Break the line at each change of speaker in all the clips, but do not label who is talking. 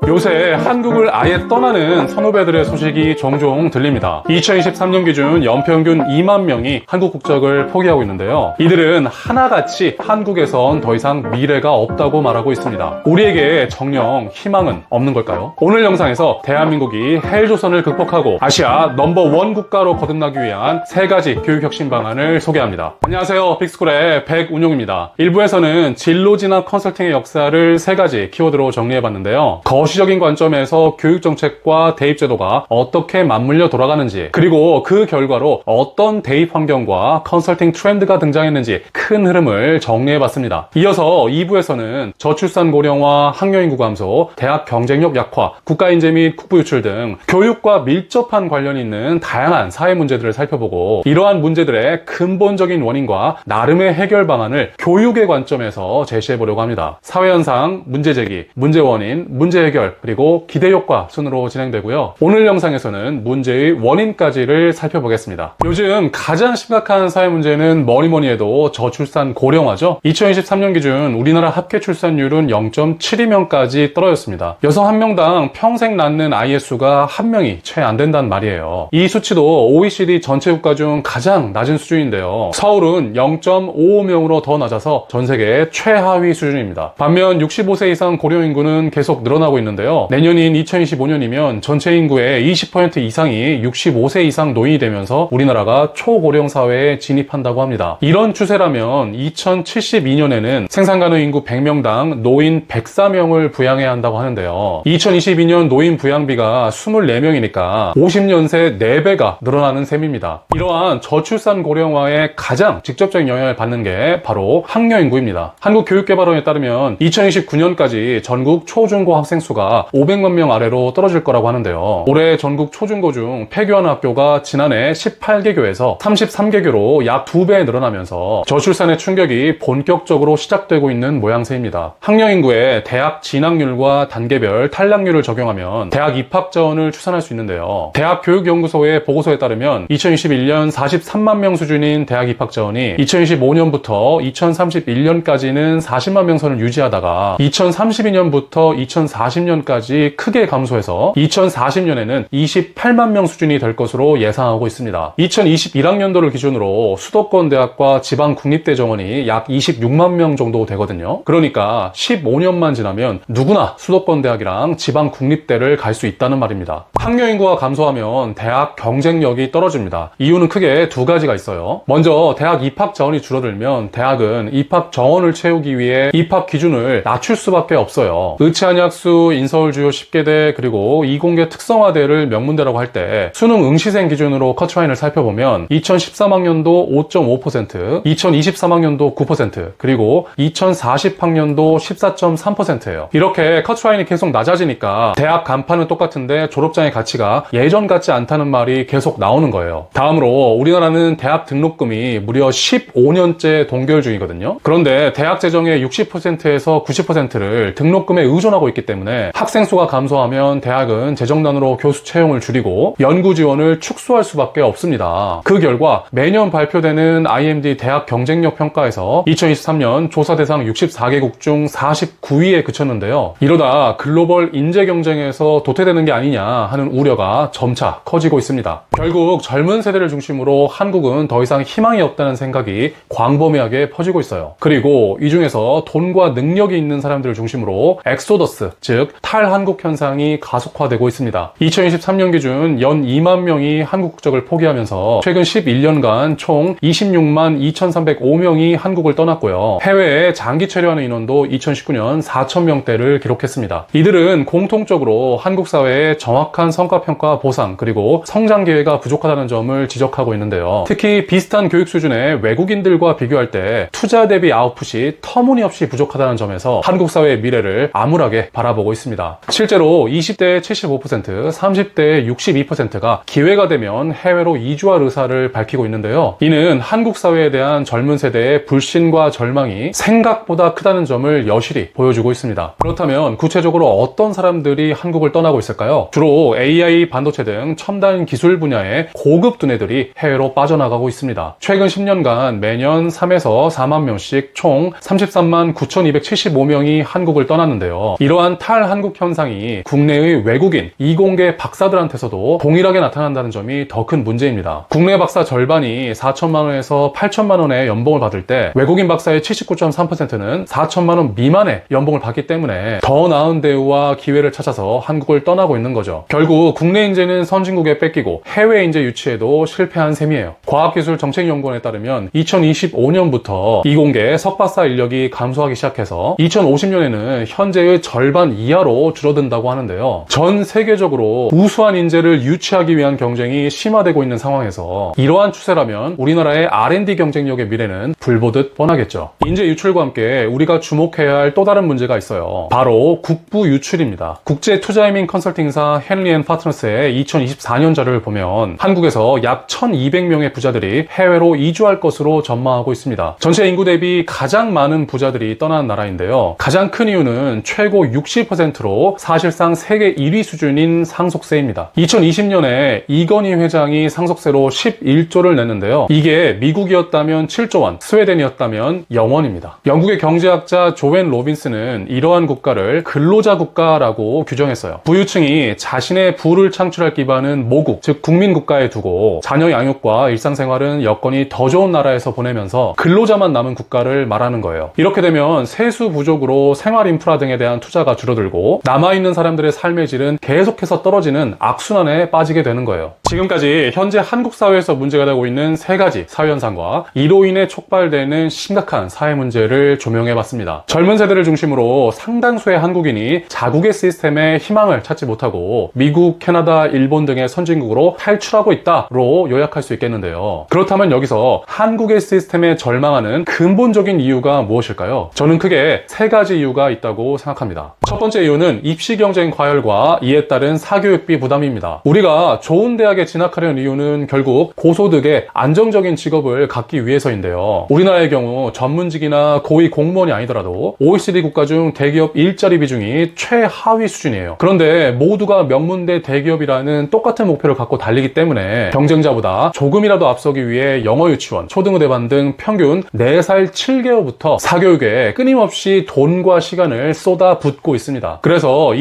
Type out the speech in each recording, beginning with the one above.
요새 한국을 아예 떠나는 선후배들의 소식이 종종 들립니다. 2023년 기준 연평균 2만 명이 한국 국적을 포기하고 있는데요. 이들은 하나같이 한국에선 더 이상 미래가 없다고 말하고 있습니다. 우리에게 정녕 희망은 없는 걸까요? 오늘 영상에서 대한민국이 헬조선을 극복하고 아시아 넘버원 국가로 거듭나기 위한 3가지 교육혁신 방안을 소개합니다. 안녕하세요. 빅스쿨의 백운용입니다. 1부에서는 진로진학 컨설팅의 역사를 3가지 키워드로 정리해봤는데요. 거시적인 관점에서 교육정책과 대입제도가 어떻게 맞물려 돌아가는지, 그리고 그 결과로 어떤 대입 환경과 컨설팅 트렌드가 등장했는지 큰 흐름을 정리해봤습니다. 이어서 2부에서는 저출산 고령화, 학령인구 감소, 대학 경쟁력 약화, 국가인재 및 국부 유출 등 교육과 밀접한 관련이 있는 다양한 사회 문제들을 살펴보고, 이러한 문제들의 근본적인 원인과 나름의 해결 방안을 교육의 관점에서 제시해보려고 합니다. 사회현상, 문제제기, 문제원인, 문제해결, 그리고 기대효과 순으로 진행되고요. 오늘 영상에서는 문제의 원인까지를 살펴보겠습니다. 요즘 가장 심각한 사회 문제는 뭐니 해도 저출산 고령화죠. 2023년 기준 우리나라 합계 출산율은 0.72명까지 떨어졌습니다. 여성 한 명당 평생 낳는 아이의 수가 1명이 채 안 된다는 말이에요. 이 수치도 OECD 전체 국가 중 가장 낮은 수준인데요. 서울은 0.55명으로 더 낮아서 전 세계 최하위 수준입니다. 반면 65세 이상 고령 인구는 계속 늘어나고 있는데요. 내년인 2025년이면 전체 인구의 20% 이상이 65세 이상 노인이 되면서 우리나라가 초고령 사회에 진입한다고 합니다. 이런 추세라면 2072년에는 생산 가능 인구 100명당 노인 104명을 부양해야 한다고 하는데요. 2022년 노인 부양비가 24명이니까 50년 새 4배가 늘어나는 셈입니다. 이러한 저출산 고령화에 가장 직접적인 영향을 받는 게 바로 학령 인구입니다. 한국교육개발원에 따르면 2029년까지 전국 초중고 학생 수가 500만 명 아래로 떨어질 거라고 하는데요. 올해 전국 초중고 중 폐교하는 학교가 지난해 18개교에서 33개교로 약 2배 늘어나면서 저출산의 충격이 본격적으로 시작되고 있는 모양새입니다. 학령 인구에 대학 진학률과 단계별 탈락률을 적용하면 대학 입학 자원을 추산할 수 있는데요. 대학교육연구소의 보고서에 따르면 2021년 43만 명 수준인 대학 입학 자원이 2025년부터 2031년까지는 40만 명 선을 유지하다가 2032년부터 2040년까지 크게 감소해서 2040년에는 28만 명 수준이 될 것으로 예상하고 있습니다. 2021학년도를 기준으로 수도권 대학과 지방 국립대 정원이 약 26만 명 정도 되거든요. 그러니까 15년만 지나면 누구나 수도권 대학이랑 지방 국립대를 갈 수 있다는 말입니다. 학령 인구가 감소하면 대학 경쟁력이 떨어집니다. 이유는 크게 2가지가 있어요. 먼저 대학 입학 자원이 줄어들면 대학은 입학 정원을 채우기 위해 입학 기준을 낮출 수밖에 없어요. 의치한약수, 인서울 주요 10개대, 그리고 이공계 특성화대를 명문대라고 할 때 수능 응시생 기준으로 커트라인을 살펴보면 2013학년도 5.5%, 2023학년도 9%, 그리고 2040학년도 14.3%예요. 이렇게 커트라인이 계속 낮아지니까 대학 간판은 똑같은데 졸업장의 가치가 예전 같지 않다는 말이 계속 나오는 거예요. 다음으로 우리나라는 대학 등록금이 무려 15년째 동결 중이거든요. 그런데 대학 재정의 60%에서 90%를 등록금에 의존하고 있기 때문에 학생 수가 감소하면 대학은 재정난으로 교수 채용을 줄이고 연구 지원을 축소할 수밖에 없습니다. 그 결과 매년 발표되는 IMD 대학 경쟁력 평가에서 2023년 조사 대상 64개국 중 49위에 그쳤는데요. 이러다 글로벌 인재 경쟁에서 도태되는 게 아니냐 하는 우려가 점차 커지고 있습니다. 결국 젊은 세대를 중심으로 한국은 더 이상 희망이 없다는 생각이 광범위하게 퍼지고 있어요. 그리고 이 중에서 돈과 능력이 있는 사람들을 중심으로 엑소더스, 즉 탈한국 현상이 가속화되고 있습니다. 2023년 기준 연 2만 명이 한국 국적을 포기하면서 최근 11년간 총 26만 2,305명이 한국을 떠났고요. 해외에 장기 체류하는 인원도 2019년 4,000명대를 기록했습니다. 이들은 공통적으로 한국 사회의 정확한 성과평가 보상, 그리고 성장 기회가 부족하다는 점을 지적하고 있는데요. 특히 비슷한 교육 수준의 외국인들과 비교할 때 투자 대비 아웃풋이 터무니없이 부족하다는 점에서 한국 사회의 미래를 암울하게 바라보고 있습니다. 있습니다. 실제로 20대의 75%, 30대의 62%가 기회가 되면 해외로 이주할 의사를 밝히고 있는데요. 이는 한국 사회에 대한 젊은 세대의 불신과 절망이 생각보다 크다는 점을 여실히 보여주고 있습니다. 그렇다면 구체적으로 어떤 사람들이 한국을 떠나고 있을까요? 주로 AI, 반도체 등 첨단 기술 분야의 고급 두뇌들이 해외로 빠져나가고 있습니다. 최근 10년간 매년 3에서 4만 명씩 총 33만 9,275명이 한국을 떠났는데요. 이러한 탈한국 현상이 국내의 외국인, 이공계 박사들한테서도 동일하게 나타난다는 점이 더 큰 문제입니다. 국내 박사 절반이 4천만 원에서 8천만 원의 연봉을 받을 때 외국인 박사의 79.3%는 4천만 원 미만의 연봉을 받기 때문에 더 나은 대우와 기회를 찾아서 한국을 떠나고 있는 거죠. 결국 국내 인재는 선진국에 뺏기고 해외 인재 유치에도 실패한 셈이에요. 과학기술정책연구원에 따르면 2025년부터 이공계 석박사 인력이 감소하기 시작해서 2050년에는 현재의 절반 이하로 줄어든다고 하는데요. 전 세계적으로 우수한 인재를 유치하기 위한 경쟁이 심화되고 있는 상황에서 이러한 추세라면 우리나라의 R&D 경쟁력의 미래는 불보듯 뻔하겠죠. 인재 유출과 함께 우리가 주목해야 할 또 다른 문제가 있어요. 바로 국부 유출입니다. 국제 투자이밍 컨설팅사 헨리 앤 파트너스의 2024년 자료를 보면 한국에서 약 1,200명의 부자들이 해외로 이주할 것으로 전망하고 있습니다. 전체 인구 대비 가장 많은 부자들이 떠나는 나라인데요. 가장 큰 이유는 최고 60%로 사실상 세계 1위 수준인 상속세입니다. 2020년에 이건희 회장이 상속세로 11조를 냈는데요. 이게 미국이었다면 7조 원, 스웨덴이었다면 0원입니다. 영국의 경제학자 조앤 로빈스는 이러한 국가를 근로자 국가라고 규정했어요. 부유층이 자신의 부를 창출할 기반은 모국, 즉 국민국가에 두고 자녀 양육과 일상생활은 여건이 더 좋은 나라에서 보내면서 근로자만 남은 국가를 말하는 거예요. 이렇게 되면 세수 부족으로 생활 인프라 등에 대한 투자가 줄어들고 남아있는 사람들의 삶의 질은 계속해서 떨어지는 악순환에 빠지게 되는 거예요. 지금까지 현재 한국 사회에서 문제가 되고 있는 세 가지 사회현상과 이로 인해 촉발되는 심각한 사회 문제를 조명해봤습니다. 젊은 세대를 중심으로 상당수의 한국인이 자국의 시스템에 희망을 찾지 못하고 미국, 캐나다, 일본 등의 선진국으로 탈출하고 있다로 요약할 수 있겠는데요. 그렇다면 여기서 한국의 시스템에 절망하는 근본적인 이유가 무엇일까요? 저는 크게 세 가지 이유가 있다고 생각합니다. 첫 번째 이유는 입시 경쟁 과열과 이에 따른 사교육비 부담입니다. 우리가 좋은 대학에 진학하려는 이유는 결국 고소득의 안정적인 직업을 갖기 위해서인데요. 우리나라의 경우 전문직이나 고위 공무원이 아니더라도 OECD 국가 중 대기업 일자리 비중이 최하위 수준이에요. 그런데 모두가 명문대 대기업이라는 똑같은 목표를 갖고 달리기 때문에 경쟁자보다 조금이라도 앞서기 위해 영어 유치원, 초등의대반 등 평균 4살 7개월부터 사교육에 끊임없이 돈과 시간을 쏟아붓고 있습니다. 그래서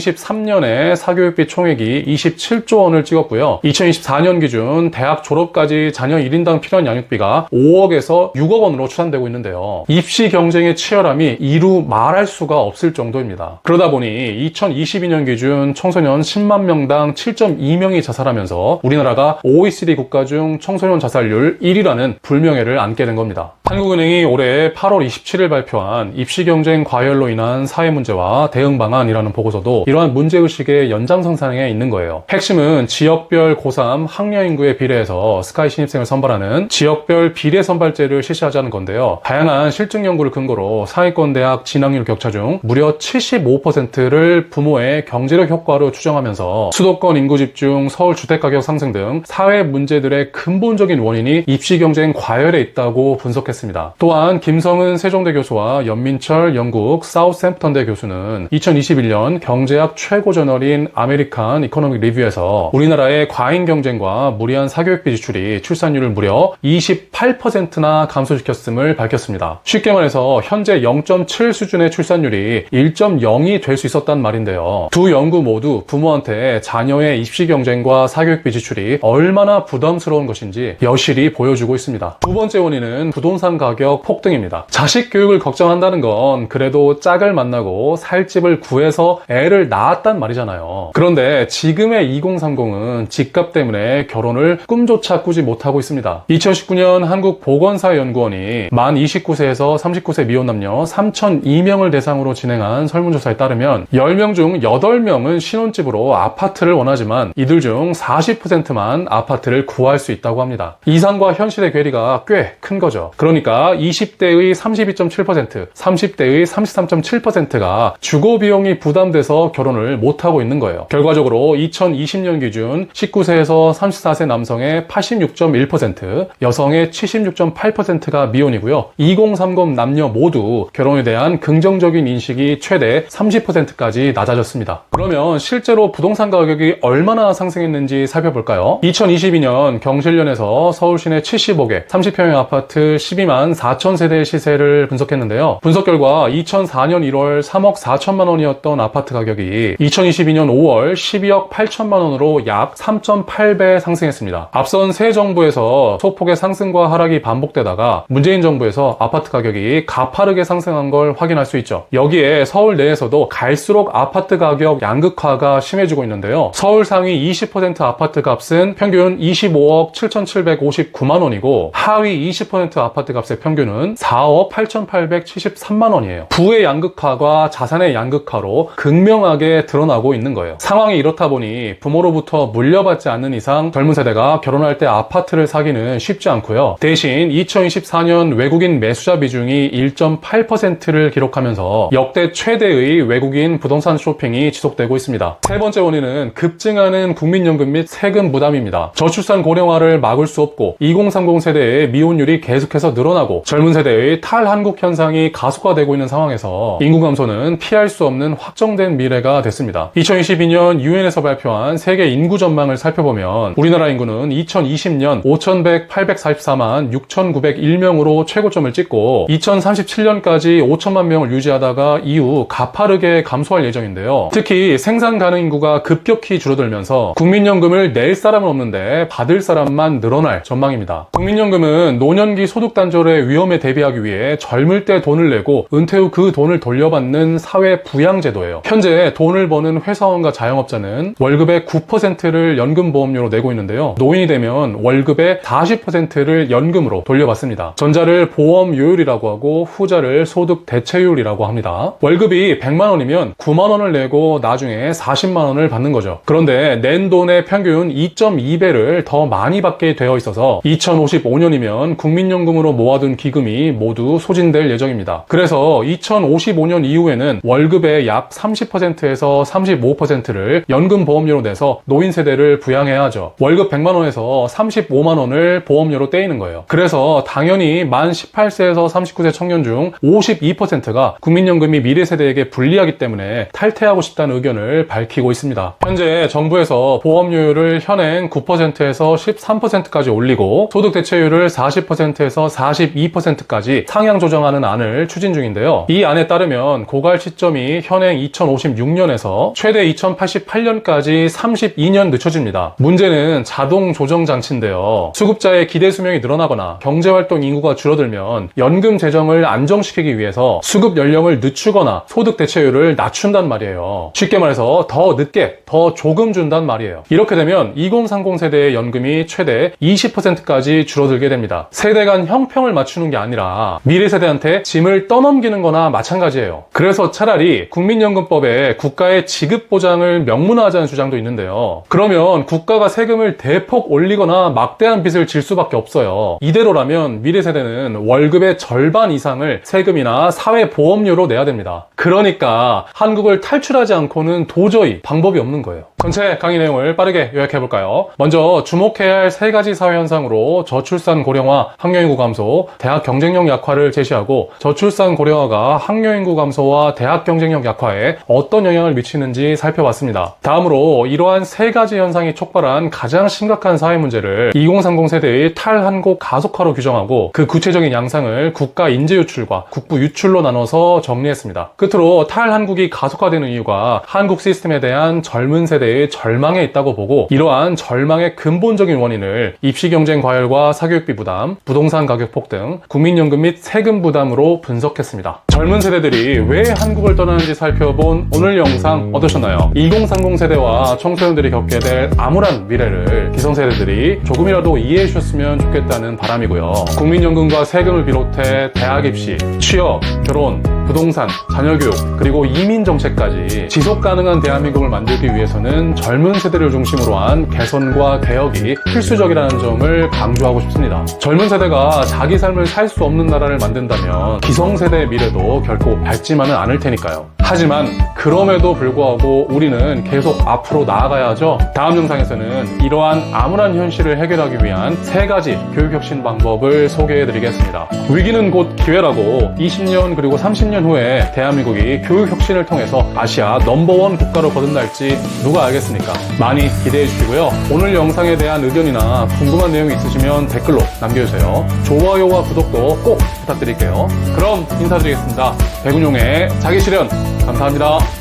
2023년에 사교육비 총액이 27조 원을 찍었고요. 2024년 기준 대학 졸업까지 자녀 1인당 필요한 양육비가 5억에서 6억 원으로 추산되고 있는데요. 입시 경쟁의 치열함이 이루 말할 수가 없을 정도입니다. 그러다 보니 2022년 기준 청소년 10만 명당 7.2명이 자살하면서 우리나라가 OECD 국가 중 청소년 자살률 1위라는 불명예를 안게 된 겁니다. 한국은행이 올해 8월 27일 발표한 입시 경쟁 과열로 인한 사회 문제와 대응 방안이라는 보고서도 이러한 문제의식의 연장선상에 있는 거예요. 핵심은 지역별 고3 학령 인구에 비례해서 스카이 신입생을 선발하는 지역별 비례 선발제를 실시하자는 건데요. 다양한 실증 연구를 근거로 상위권 대학 진학률 격차 중 무려 75%를 부모의 경제력 효과로 추정하면서 수도권 인구 집중, 서울 주택가격 상승 등 사회 문제들의 근본적인 원인이 입시 경쟁 과열에 있다고 분석했습니다. 또한 김성은 세종대 교수와 연민철 영국 사우샘프턴대 교수는 2021년 경제학 최고 저널인 아메리칸 이코노믹 리뷰에서 우리나라의 과잉 경쟁과 무리한 사교육비 지출이 출산율을 무려 28%나 감소시켰음을 밝혔습니다. 쉽게 말해서 현재 0.7 수준의 출산율이 1.0이 될 수 있었단 말인데요. 두 연구 모두 부모한테 자녀의 입시 경쟁과 사교육비 지출이 얼마나 부담스러운 것인지 여실히 보여주고 있습니다. 두 번째 원인은 부동산 가격 폭등입니다. 자식 교육을 걱정한다는 건 그래도 짝을 만나고 살 집을 구해서 애를 낳았단 말이잖아요. 그런데 지금의 2030은 집값 때문에 결혼을 꿈조차 꾸지 못하고 있습니다. 2019년 한국보건사연구원이 만 29세에서 39세 미혼 남녀 3,002명을 대상으로 진행한 설문조사에 따르면 10명 중 8명은 신혼집으로 아파트를 원하지만 이들 중 40%만 아파트를 구할 수 있다고 합니다. 이상과 현실의 괴리가 꽤 큰 거죠. 그러니 그러니까 20대의 32.7%, 30대의 33.7%가 주거 비용이 부담돼서 결혼을 못하고 있는 거예요. 결과적으로 2020년 기준 19세에서 34세 남성의 86.1%, 여성의 76.8%가 미혼이고요. 2030 남녀 모두 결혼에 대한 긍정적인 인식이 최대 30%까지 낮아졌습니다. 그러면 실제로 부동산 가격이 얼마나 상승했는지 살펴볼까요? 2022년 경실련에서 서울 시내 75개 30평형 아파트 12만 4천 세대의 시세를 분석했는데요. 분석 결과 2004년 1월 3억 4천만 원이었던 아파트 가격이 2022년 5월 12억 8천만 원으로 약 3.8배 상승했습니다. 앞선 새 정부에서 소폭의 상승과 하락이 반복되다가 문재인 정부에서 아파트 가격이 가파르게 상승한 걸 확인할 수 있죠. 여기에 서울 내에서도 갈수록 아파트 가격 양극화가 심해지고 있는데요. 서울 상위 20% 아파트 값은 평균 25억 7,759만 원이고 하위 20% 아파트 값의 평균은 4억 8,873만 원이에요. 부의 양극화가 자산의 양극화로 극명하게 드러나고 있는 거예요. 상황이 이렇다 보니 부모로부터 물려받지 않는 이상 젊은 세대가 결혼할 때 아파트를 사기는 쉽지 않고요. 대신 2024년 외국인 매수자 비중이 1.8%를 기록하면서 역대 최대의 외국인 부동산 쇼핑이 지속되고 있습니다. 세 번째 원인은 급증하는 국민연금 및 세금 부담입니다. 저출산 고령화를 막을 수 없고 2030 세대의 미혼율이 계속해서 늘어나고 젊은 세대의 탈한국 현상이 가속화되고 있는 상황에서 인구 감소는 피할 수 없는 확정된 미래가 됐습니다. 2022년 유엔에서 발표한 세계 인구 전망을 살펴보면 우리나라 인구는 2020년 5,844만 6,901명으로 최고점을 찍고 2037년까지 5천만 명을 유지하다가 이후 가파르게 감소할 예정인데요. 특히 생산 가능 인구가 급격히 줄어들면서 국민연금을 낼 사람은 없는데 받을 사람만 늘어날 전망입니다. 국민연금은 노년기 소득 단절의 위험에 대비하기 위해 젊을 때 돈을 내고 은퇴 후 그 돈을 돌려받는 사회 부양 제도예요. 현재 돈을 버는 회사원과 자영업자는 월급의 9%를 연금보험료로 내고 있는데요. 노인이 되면 월급의 40%를 연금으로 돌려받습니다. 전자를 보험료율이라고 하고 후자를 소득 대체율이라고 합니다. 월급이 100만 원이면 9만 원을 내고 나중에 40만 원을 받는 거죠. 그런데 낸 돈의 평균 2.2배를 더 많이 받게 되어 있어서 2055년이면 국민연금으로 모아둔 기금이 모두 소진될 예정입니다. 그래서 2055년 이후에는 월급의 약 30%에서 35%를 연금보험료로 내서 노인 세대를 부양해야 하죠. 월급 100만 원에서 35만 원을 보험료로 떼이는 거예요. 그래서 당연히 만 18세에서 39세 청년 중 52%가 국민연금이 미래 세대에게 불리하기 때문에 탈퇴하고 싶다는 의견을 밝히고 있습니다. 현재 정부에서 보험료율을 현행 9%에서 13%까지 올리고 소득 대체율을 40%에서 42%까지 상향 조정하는 안을 추진 중인데요. 이 안에 따르면 고갈 시점이 현행 2056년에서 최대 2088년까지 32년 늦춰집니다. 문제는 자동 조정 장치인데요. 수급자의 기대 수명이 늘어나거나 경제활동 인구가 줄어들면 연금 재정을 안정시키기 위해서 수급 연령을 늦추거나 소득 대체율을 낮춘단 말이에요. 쉽게 말해서 더 늦게, 더 조금 준단 말이에요. 이렇게 되면 2030 세대의 연금이 최대 20%까지 줄어들게 됩니다. 세대 간 형평을 맞추는 게 아니라 미래 세대한테 짐을 떠넘기는 거나 마찬가지예요. 그래서 차라리 국민연금법에 국가의 지급 보장을 명문화하자는 주장도 있는데요. 그러면 국가가 세금을 대폭 올리거나 막대한 빚을 질 수밖에 없어요. 이대로라면 미래 세대는 월급의 절반 이상을 세금이나 사회보험료로 내야 됩니다. 그러니까 한국을 탈출하지 않고는 도저히 방법이 없는 거예요. 전체 강의 내용을 빠르게 요약해볼까요? 먼저 주목해야 할 세 가지 사회 현상으로 저출산 고령화, 학령인구 감소, 대학 경쟁력 약화를 제시하고 저출산 고령화가 학령인구 감소와 대학 경쟁력 약화에 어떤 영향을 미치는지 살펴봤습니다. 다음으로 이러한 세 가지 현상이 촉발한 가장 심각한 사회 문제를 2030 세대의 탈한국 가속화로 규정하고 그 구체적인 양상을 국가 인재 유출과 국부 유출로 나눠서 정리했습니다. 끝으로 탈한국이 가속화되는 이유가 한국 시스템에 대한 젊은 세대의 절망에 있다고 보고 이러한 절망의 근본적인 원인을 입시 경쟁 과열과 사교육비 부담, 부동산 가격 폭등, 국민연금 및 세금 부담으로 분석했습니다. 젊은 세대들이 왜 한국을 떠나는지 살펴본 오늘 영상 어떠셨나요? 2030 세대와 청소년들이 겪게 될 암울한 미래를 기성세대들이 조금이라도 이해해 주셨으면 좋겠다는 바람이고요. 국민연금과 세금을 비롯해 대학 입시, 취업, 결혼, 부동산, 자녀교육, 그리고 이민 정책까지 지속 가능한 대한민국을 만들기 위해서는 젊은 세대를 중심으로 한 개선과 개혁이 필수적이라는 점을 강조하고 싶습니다. 젊은 세대가 자기 삶을 살 수 없는 나라를 만든다면 기성세대의 미래도 결코 밝지만은 않을 테니까요. 하지만 그럼에도 불구하고 우리는 계속 앞으로 나아가야 하죠. 다음 영상에서는 이러한 암울한 현실을 해결하기 위한 3가지 교육혁신 방법을 소개해드리겠습니다. 위기는 곧 기회라고 20년 그리고 30년 후에 대한민국이 교육혁신을 통해서 아시아 넘버원 국가로 거듭날지 누가 알겠습니까? 많이 기대해 주시고요. 오늘 영상에 대한 의견이나 궁금한 내용이 있으시면 댓글로 남겨주세요. 좋아요와 구독도 꼭 부탁드릴게요. 그럼 인사드리겠습니다. 백운용의 자기실현 감사합니다.